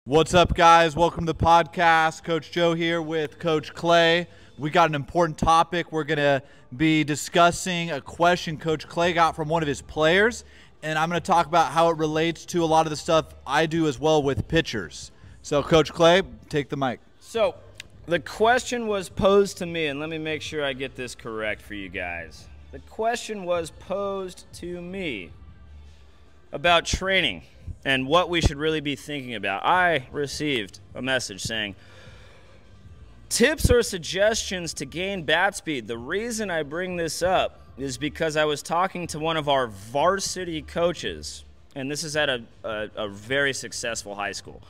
What's up, guys? Welcome to the podcast. Coach Joe here with Coach Clay. We got an important topic. We're going to be discussing a question Coach Clay got from one of his players, and I'm going to talk about how it relates to a lot of the stuff I do as well with pitchers. So, Coach Clay, take the mic. So, the question was posed to me, and let me make sure I get this correct for you guys. The question was posed to me about training and what we should really be thinking about. I received a message saying, tips or suggestions to gain bat speed. The reason I bring this up is because I was talking to one of our varsity coaches, and this is at a very successful high school.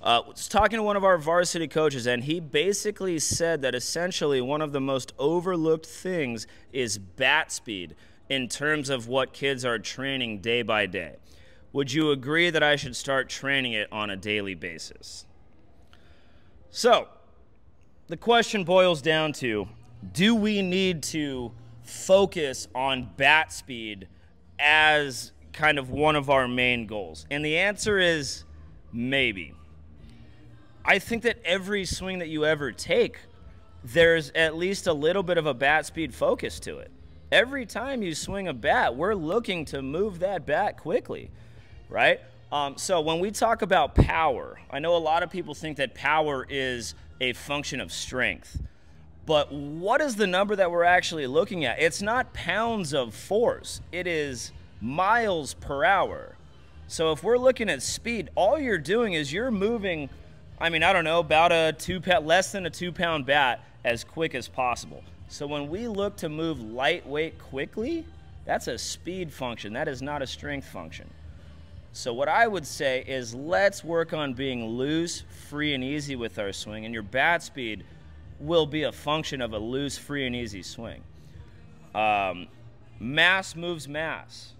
I was talking to one of our varsity coaches, and he basically said that essentially one of the most overlooked things is bat speed in terms of what kids are training day by day. Would you agree that I should start training it on a daily basis? So, the question boils down to, do we need to focus on bat speed as kind of one of our main goals? And the answer is maybe. I think that every swing that you ever take, there's at least a little bit of a bat speed focus to it. Every time you swing a bat, we're looking to move that bat quickly, right? So when we talk about power, I know a lot of people think that power is a function of strength. But what is the number that we're actually looking at? It's not pounds of force. It is miles per hour. So if we're looking at speed, all you're doing is you're moving, I don't know, about less than a 2-pound bat as quick as possible. So when we look to move lightweight quickly, that's a speed function. That is not a strength function. So what I would say is let's work on being loose, free, and easy with our swing, and your bat speed will be a function of a loose, free, and easy swing. Mass moves mass,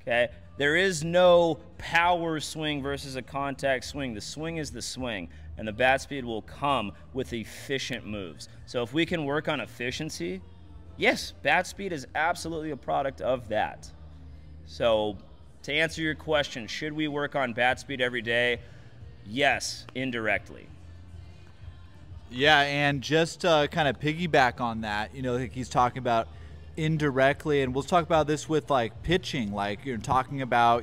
okay? There is no power swing versus a contact swing. The swing is the swing, and the bat speed will come with efficient moves. So if we can work on efficiency, yes, bat speed is absolutely a product of that. So to answer your question, should we work on bat speed every day? Yes, indirectly. Yeah, and just kind of piggyback on that, like he's talking about indirectly, and we'll talk about this with like pitching, like you're talking about,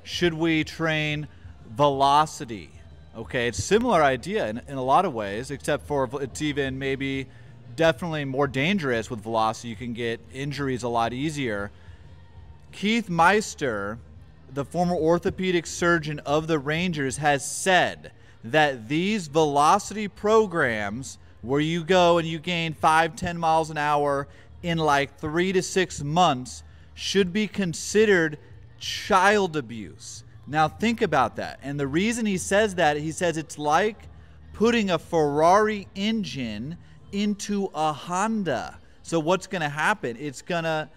should we train velocity? Okay, it's a similar idea in a lot of ways, except for it's even maybe definitely more dangerous with velocity. You can get injuries a lot easier. Keith Meister, the former orthopedic surgeon of the Rangers, has said that these velocity programs where you go and you gain 5-10 miles an hour in like 3 to 6 months should be considered child abuse. Now think about that. And the reason he says that, he says it's like putting a Ferrari engine into a Honda. So what's going to happen? It's going to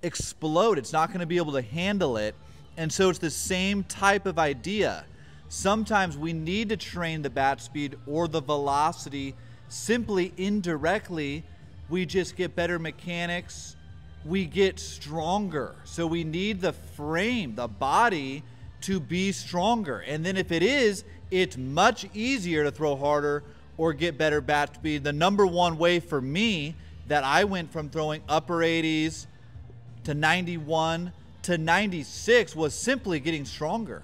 explode. It's not going to be able to handle it. And so it's the same type of idea. Sometimes we need to train the bat speed or the velocity simply indirectly. We just get better mechanics. We get stronger. So we need the frame, the body, to be stronger. And then if it is, it's much easier to throw harder or get better bat speed. The number one way for me that I went from throwing upper 80s to 91 to 96 was simply getting stronger.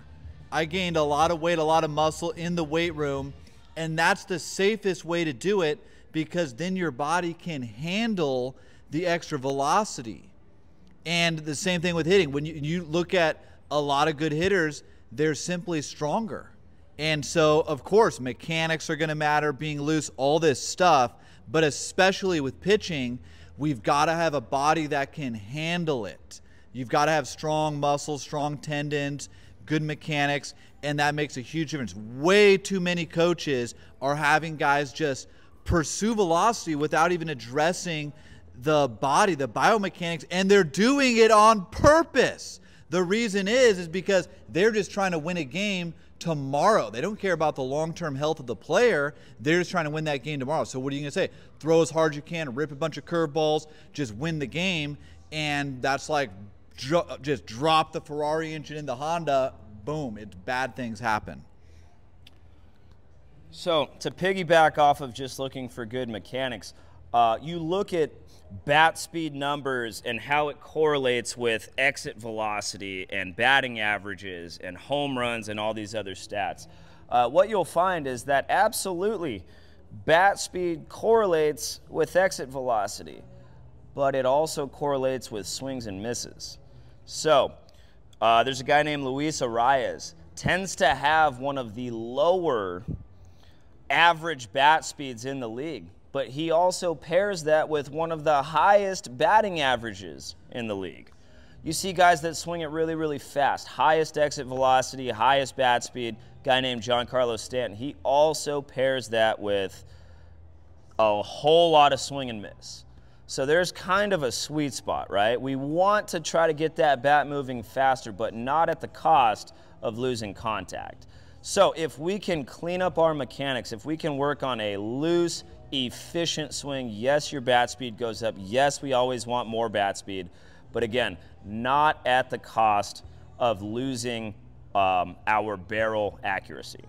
I gained a lot of weight, a lot of muscle in the weight room, and that's the safest way to do it because then your body can handle the extra velocity. And the same thing with hitting. When you look at a lot of good hitters, they're simply stronger. And so, of course, mechanics are going to matter, being loose, all this stuff, but especially with pitching, we've got to have a body that can handle it. You've got to have strong muscles, strong tendons, good mechanics, and that makes a huge difference. Way too many coaches are having guys just pursue velocity without even addressing the body, the biomechanics, and they're doing it on purpose. The reason is because they're just trying to win a game tomorrow. They don't care about the long-term health of the player. They're just trying to win that game tomorrow. So what are you going to say? Throw as hard as you can, rip a bunch of curveballs, just win the game, and that's like just drop the Ferrari engine in the Honda, boom, bad things happen. So to piggyback off of just looking for good mechanics, you look at bat speed numbers and how it correlates with exit velocity and batting averages and home runs and all these other stats. What you'll find is that absolutely bat speed correlates with exit velocity, but it also correlates with swings and misses. So there's a guy named Luis Arias, tends to have one of the lower average bat speeds in the league, but he also pairs that with one of the highest batting averages in the league. You see guys that swing it really, really fast, highest exit velocity, highest bat speed, guy named Giancarlo Stanton. He also pairs that with a whole lot of swing and miss. So there's kind of a sweet spot, right? We want to try to get that bat moving faster, but not at the cost of losing contact. So if we can clean up our mechanics, if we can work on a loose, efficient swing, yes, your bat speed goes up. Yes, we always want more bat speed. But again, not at the cost of losing our barrel accuracy.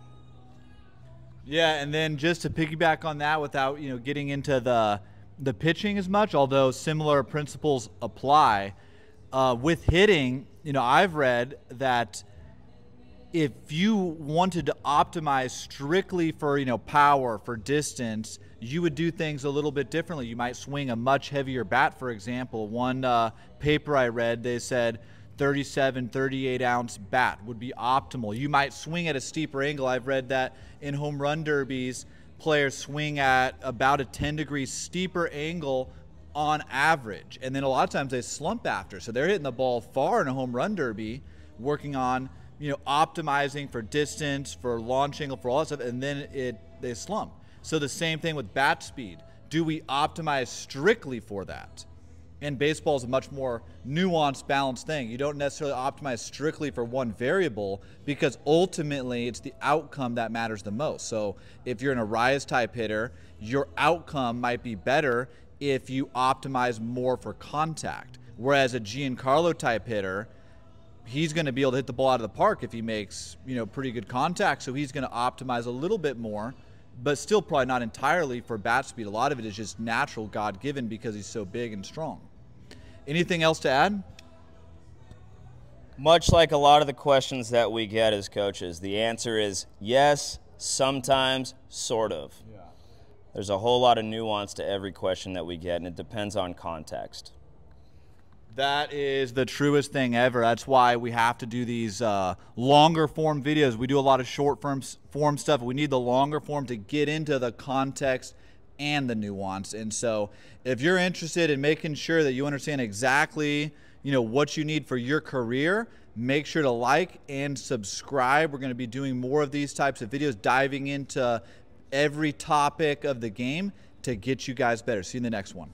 Yeah, and then just to piggyback on that without, getting into the pitching as much, although similar principles apply, with hitting, I've read that if you wanted to optimize strictly for, power, for distance, you would do things a little bit differently. You might swing a much heavier bat, for example. One paper I read, they said 37, 38 ounce bat would be optimal. You might swing at a steeper angle. I've read that in home run derbies, players swing at about a 10 degrees steeper angle on average. And then a lot of times they slump after. So they're hitting the ball far in a home run derby, working on, optimizing for distance, for launch angle, for all that stuff, and then they slump. So the same thing with bat speed. Do we optimize strictly for that? And baseball is a much more nuanced, balanced thing. You don't necessarily optimize strictly for one variable because ultimately it's the outcome that matters the most. So if you're an Arias type hitter, your outcome might be better if you optimize more for contact. Whereas a Giancarlo type hitter, he's going to be able to hit the ball out of the park if he makes, pretty good contact. So he's going to optimize a little bit more, but still probably not entirely for bat speed. A lot of it is just natural, God-given, because he's so big and strong. Anything else to add? Much like a lot of the questions that we get as coaches, the answer is yes, sometimes, sort of. Yeah. There's a whole lot of nuance to every question that we get, and it depends on context. That is the truest thing ever. That's why we have to do these longer form videos. We do a lot of short form stuff. We need the longer form to get into the context and the nuance. And so if you're interested in making sure that you understand exactly, what you need for your career, make sure to like and subscribe. We're going to be doing more of these types of videos, diving into every topic of the game to get you guys better. See you in the next one.